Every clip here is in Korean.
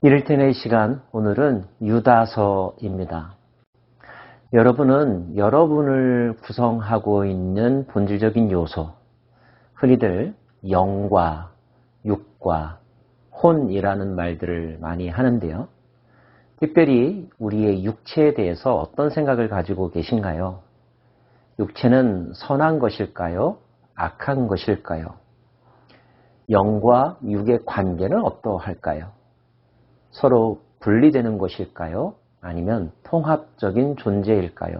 이를테는 시간, 오늘은 유다서입니다. 여러분은 여러분을 구성하고 있는 본질적인 요소, 흔히들 영과 육과 혼이라는 말들을 많이 하는데요. 특별히 우리의 육체에 대해서 어떤 생각을 가지고 계신가요? 육체는 선한 것일까요? 악한 것일까요? 영과 육의 관계는 어떠할까요? 서로 분리되는 것일까요? 아니면 통합적인 존재일까요?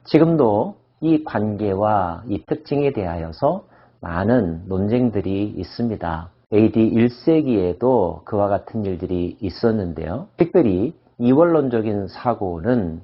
지금도 이 관계와 이 특징에 대하여서 많은 논쟁들이 있습니다. AD 1세기에도 그와 같은 일들이 있었는데요. 특별히 이원론적인 사고는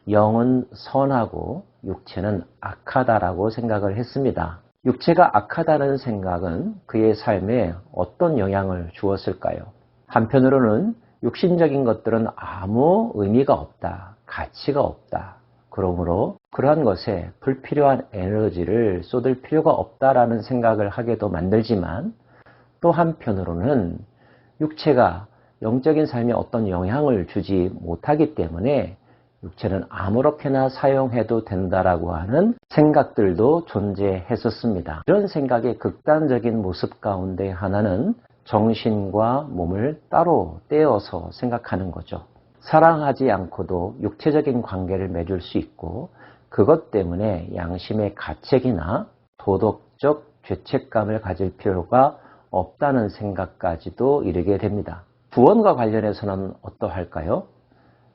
영은 선하고 육체는 악하다라고 생각을 했습니다. 육체가 악하다는 생각은 그의 삶에 어떤 영향을 주었을까요? 한편으로는 육신적인 것들은 아무 의미가 없다, 가치가 없다. 그러므로 그러한 것에 불필요한 에너지를 쏟을 필요가 없다라는 생각을 하게도 만들지만 또 한편으로는 육체가 영적인 삶에 어떤 영향을 주지 못하기 때문에 육체는 아무렇게나 사용해도 된다라고 하는 생각들도 존재했었습니다. 이런 생각의 극단적인 모습 가운데 하나는 정신과 몸을 따로 떼어서 생각하는 거죠. 사랑하지 않고도 육체적인 관계를 맺을 수 있고 그것 때문에 양심의 가책이나 도덕적 죄책감을 가질 필요가 없다는 생각까지도 이르게 됩니다. 구원과 관련해서는 어떠할까요?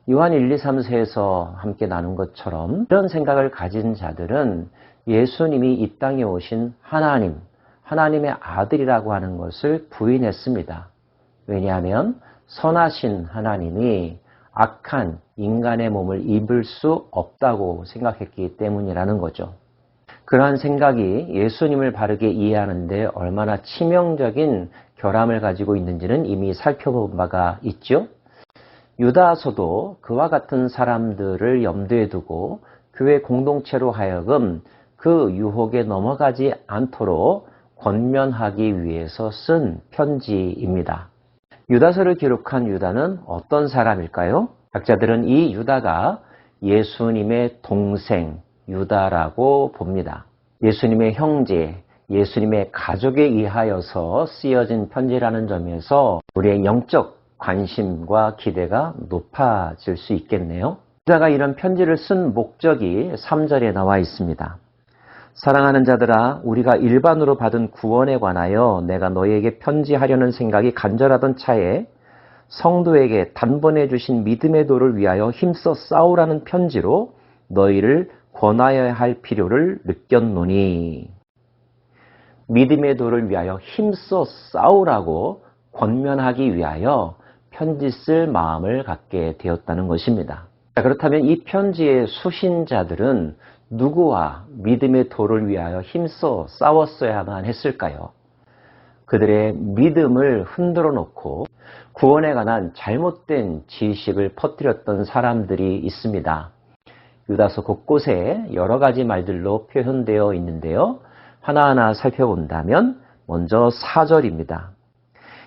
요한 1, 2, 3세에서 함께 나눈 것처럼 이런 생각을 가진 자들은 예수님이 이 땅에 오신 하나님의 아들이라고 하는 것을 부인했습니다. 왜냐하면 선하신 하나님이 악한 인간의 몸을 입을 수 없다고 생각했기 때문이라는 거죠. 그러한 생각이 예수님을 바르게 이해하는 데 얼마나 치명적인 결함을 가지고 있는지는 이미 살펴본 바가 있죠. 유다서도 그와 같은 사람들을 염두에 두고 교회 공동체로 하여금 그 유혹에 넘어가지 않도록 권면하기 위해서 쓴 편지입니다. 유다서를 기록한 유다는 어떤 사람일까요? 학자들은 이 유다가 예수님의 동생 유다라고 봅니다. 예수님의 형제, 예수님의 가족에 의하여서 쓰여진 편지라는 점에서 우리의 영적 관심과 기대가 높아질 수 있겠네요. 유다가 이런 편지를 쓴 목적이 3절에 나와 있습니다. 사랑하는 자들아, 우리가 일반으로 받은 구원에 관하여 내가 너희에게 편지하려는 생각이 간절하던 차에 성도에게 단번에 주신 믿음의 도를 위하여 힘써 싸우라는 편지로 너희를 권하여야 할 필요를 느꼈노니. 믿음의 도를 위하여 힘써 싸우라고 권면하기 위하여 편지 쓸 마음을 갖게 되었다는 것입니다. 그렇다면 이 편지의 수신자들은 누구와 믿음의 도를 위하여 힘써 싸웠어야만 했을까요? 그들의 믿음을 흔들어 놓고 구원에 관한 잘못된 지식을 퍼뜨렸던 사람들이 있습니다. 유다서 곳곳에 여러 가지 말들로 표현되어 있는데요. 하나하나 살펴본다면 먼저 4절입니다.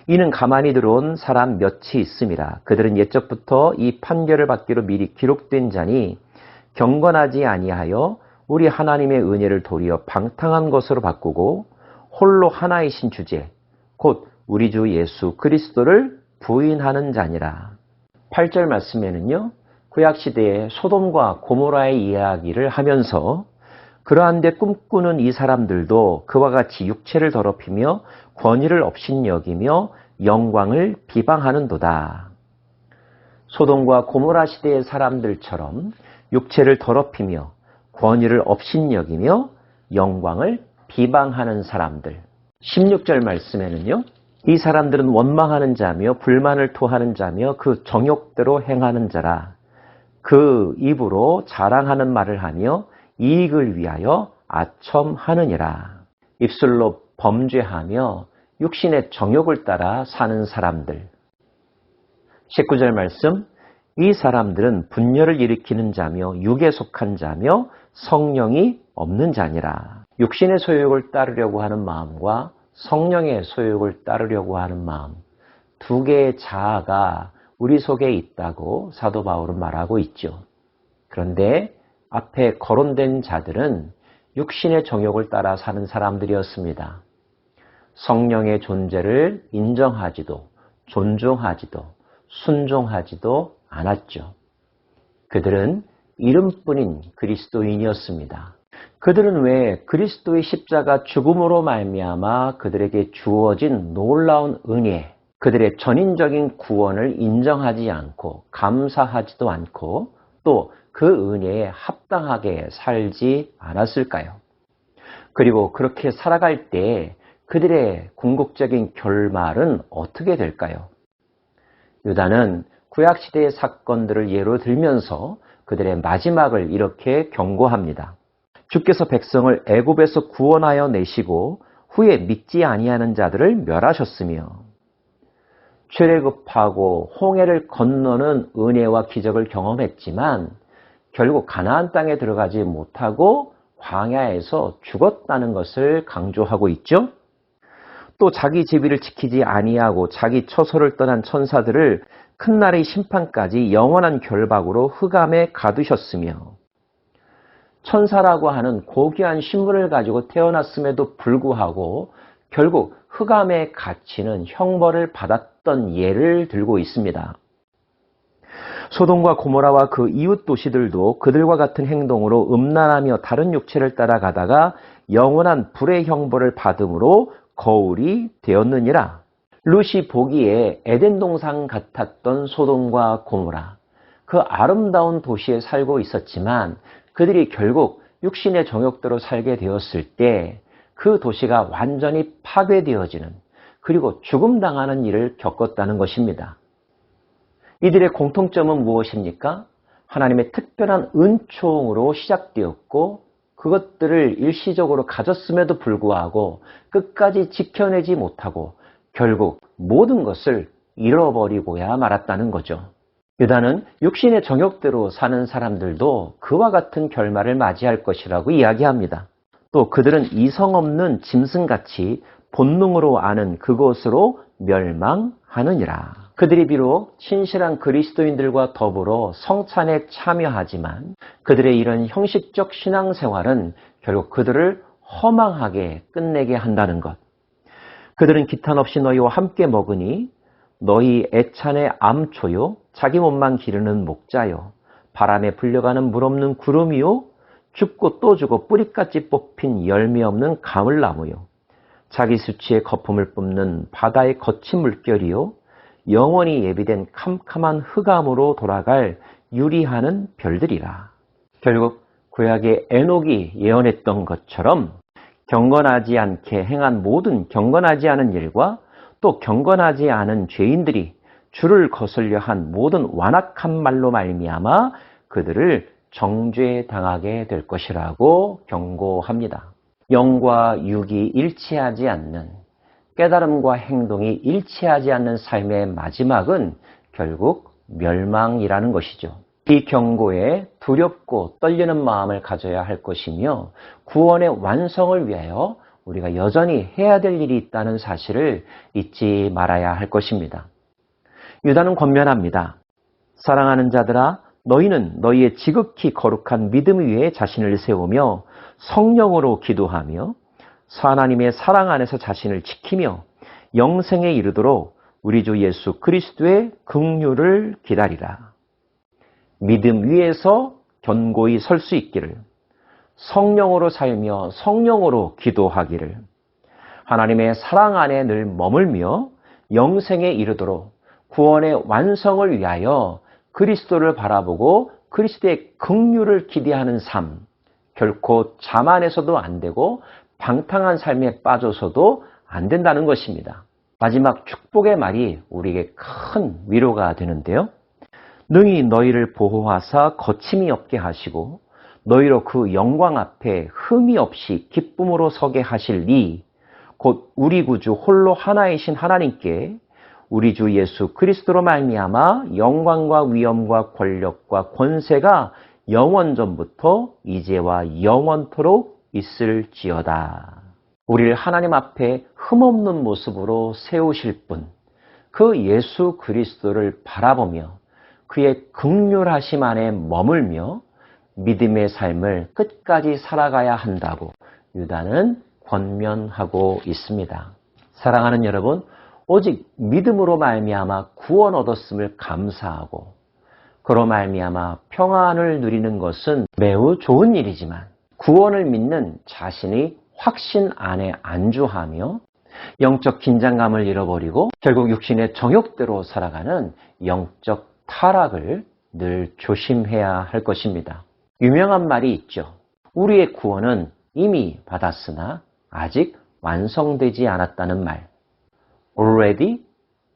이는 가만히 들어온 사람 몇이 있음이라. 그들은 옛적부터 이 판결을 받기로 미리 기록된 자니 경건하지 아니하여 우리 하나님의 은혜를 도리어 방탕한 것으로 바꾸고 홀로 하나이신 주제 곧 우리 주 예수 그리스도를 부인하는 자니라. 8절 말씀에는요. 구약시대의 소돔과 고모라의 이야기를 하면서 그러한데 꿈꾸는 이 사람들도 그와 같이 육체를 더럽히며 권위를 업신여기며 영광을 비방하는도다. 소돔과 고모라 시대의 사람들처럼 육체를 더럽히며 권위를 업신여기며 영광을 비방하는 사람들. 16절 말씀에는요. 이 사람들은 원망하는 자며 불만을 토하는 자며 그 정욕대로 행하는 자라. 그 입으로 자랑하는 말을 하며 이익을 위하여 아첨하느니라. 입술로 범죄하며 육신의 정욕을 따라 사는 사람들. 19절 말씀. 이 사람들은 분열을 일으키는 자며 육에 속한 자며 성령이 없는 자니라. 육신의 소욕을 따르려고 하는 마음과 성령의 소욕을 따르려고 하는 마음, 두 개의 자아가 우리 속에 있다고 사도 바울은 말하고 있죠. 그런데 앞에 거론된 자들은 육신의 정욕을 따라 사는 사람들이었습니다. 성령의 존재를 인정하지도 존중하지도 순종하지도 않았죠. 그들은 이름뿐인 그리스도인이었습니다. 그들은 왜 그리스도의 십자가 죽음으로 말미암아 그들에게 주어진 놀라운 은혜, 그들의 전인적인 구원을 인정하지 않고 감사하지도 않고 또 그 은혜에 합당하게 살지 않았을까요? 그리고 그렇게 살아갈 때 그들의 궁극적인 결말은 어떻게 될까요? 유다는 구약시대의 사건들을 예로 들면서 그들의 마지막을 이렇게 경고합니다. 주께서 백성을 애굽에서 구원하여 내시고 후에 믿지 아니하는 자들을 멸하셨으며 출애굽하고 홍해를 건너는 은혜와 기적을 경험했지만 결국 가나안 땅에 들어가지 못하고 광야에서 죽었다는 것을 강조하고 있죠. 또 자기 제비를 지키지 아니하고 자기 처소를 떠난 천사들을 큰 날의 심판까지 영원한 결박으로 흑암에 가두셨으며 천사라고 하는 고귀한 신분을 가지고 태어났음에도 불구하고 결국 흑암에 갇히는 형벌을 받았던 예를 들고 있습니다. 소돔과 고모라와 그 이웃 도시들도 그들과 같은 행동으로 음란하며 다른 육체를 따라가다가 영원한 불의 형벌을 받음으로 거울이 되었느니라. 룻이 보기에 에덴 동산 같았던 소돔과 고모라, 그 아름다운 도시에 살고 있었지만 그들이 결국 육신의 정욕대로 살게 되었을 때 그 도시가 완전히 파괴되어지는 그리고 죽음당하는 일을 겪었다는 것입니다. 이들의 공통점은 무엇입니까? 하나님의 특별한 은총으로 시작되었고 그것들을 일시적으로 가졌음에도 불구하고 끝까지 지켜내지 못하고 결국 모든 것을 잃어버리고야 말았다는 거죠. 유다는 육신의 정욕대로 사는 사람들도 그와 같은 결말을 맞이할 것이라고 이야기합니다. 또 그들은 이성 없는 짐승같이 본능으로 아는 그것으로 멸망하느니라. 그들이 비록 신실한 그리스도인들과 더불어 성찬에 참여하지만 그들의 이런 형식적 신앙생활은 결국 그들을 허망하게 끝내게 한다는 것. 그들은 기탄 없이 너희와 함께 먹으니 너희 애찬의 암초요 자기 몸만 기르는 목자요 바람에 불려가는 물 없는 구름이요 죽고 또 죽어 뿌리까지 뽑힌 열매 없는 가물나무요 자기 수치의 거품을 뿜는 바다의 거친 물결이요 영원히 예비된 캄캄한 흑암으로 돌아갈 유리하는 별들이라. 결국 구약의 에녹이 예언했던 것처럼 경건하지 않게 행한 모든 경건하지 않은 일과 또 경건하지 않은 죄인들이 주를 거슬려 한 모든 완악한 말로 말미암아 그들을 정죄당하게 될 것이라고 경고합니다. 영과 육이 일치하지 않는 깨달음과 행동이 일치하지 않는 삶의 마지막은 결국 멸망이라는 것이죠. 이 경고에 두렵고 떨리는 마음을 가져야 할 것이며 구원의 완성을 위하여 우리가 여전히 해야 될 일이 있다는 사실을 잊지 말아야 할 것입니다. 유다는 권면합니다. 사랑하는 자들아, 너희는 너희의 지극히 거룩한 믿음 위에 자신을 세우며 성령으로 기도하며 하나님의 사랑 안에서 자신을 지키며 영생에 이르도록 우리 주 예수 그리스도의 긍휼을 기다리라. 믿음 위에서 견고히 설 수 있기를, 성령으로 살며 성령으로 기도하기를, 하나님의 사랑 안에 늘 머물며 영생에 이르도록 구원의 완성을 위하여 그리스도를 바라보고 그리스도의 긍휼을 기대하는 삶, 결코 자만해서도 안 되고 방탕한 삶에 빠져서도 안 된다는 것입니다. 마지막 축복의 말이 우리에게 큰 위로가 되는데요. 능히 너희를 보호하사 거침이 없게 하시고 너희로 그 영광 앞에 흠이 없이 기쁨으로 서게 하실 이 곧 우리 구주 홀로 하나이신 하나님께 우리 주 예수 그리스도로 말미암아 영광과 위엄과 권력과 권세가 영원전부터 이제와 영원토록 있을지어다. 우리를 하나님 앞에 흠없는 모습으로 세우실 분, 그 예수 그리스도를 바라보며 그의 긍휼하심 안에 머물며 믿음의 삶을 끝까지 살아가야 한다고 유다는 권면하고 있습니다. 사랑하는 여러분, 오직 믿음으로 말미암아 구원 얻었음을 감사하고 그로 말미암아 평안을 누리는 것은 매우 좋은 일이지만 구원을 믿는 자신이 확신 안에 안주하며 영적 긴장감을 잃어버리고 결국 육신의 정욕대로 살아가는 영적 타락을 늘 조심해야 할 것입니다. 유명한 말이 있죠. 우리의 구원은 이미 받았으나 아직 완성되지 않았다는 말. Already,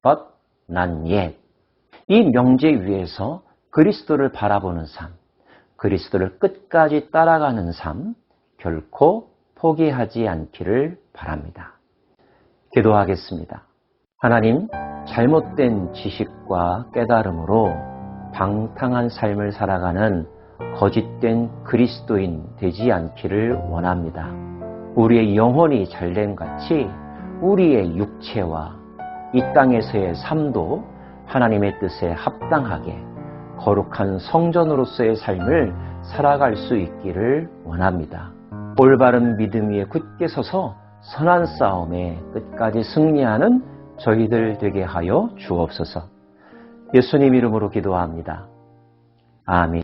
but not yet. 이 명제 위에서 그리스도를 바라보는 삶, 그리스도를 끝까지 따라가는 삶, 결코 포기하지 않기를 바랍니다. 기도하겠습니다. 하나님, 잘못된 지식과 깨달음으로 방탕한 삶을 살아가는 거짓된 그리스도인 되지 않기를 원합니다. 우리의 영혼이 잘됨 같이 우리의 육체와 이 땅에서의 삶도 하나님의 뜻에 합당하게 거룩한 성전으로서의 삶을 살아갈 수 있기를 원합니다. 올바른 믿음 위에 굳게 서서 선한 싸움에 끝까지 승리하는 저희들 되게 하여 주옵소서. 예수님 이름으로 기도합니다. 아멘.